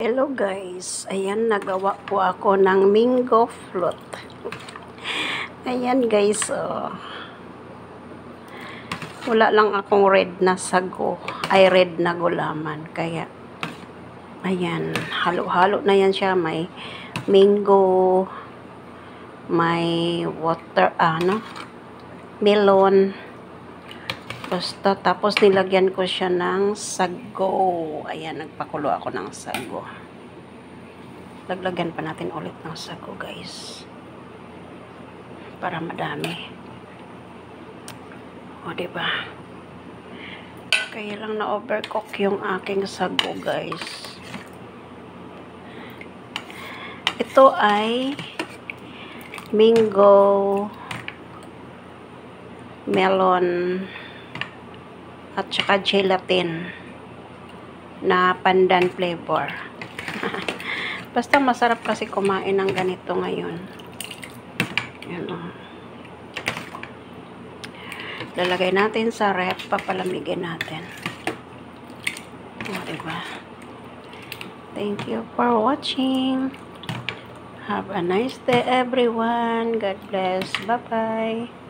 Hello guys, ayan nagawa po ako ng mango float. Ayan guys, wala lang akong red na sago, ay red na gulaman. Kaya, ayan, halo-halo na yan siya. May mango, may water, melon. Basta, tapos nilagyan ko siya ng sago. Ayan, nagpakulo ako ng sago. Laglagan pa natin ulit ng sago, guys. Para madami. O, diba? Kaya lang na-overcook yung aking sago, guys. Ito ay mango, melon, at saka gelatin na pandan flavor. Basta masarap kasi kumain ng ganito ngayon. Yan o. Lalagay natin sa ref, papalamigin natin. O, diba? Thank you for watching. Have a nice day everyone. God bless. Bye-bye.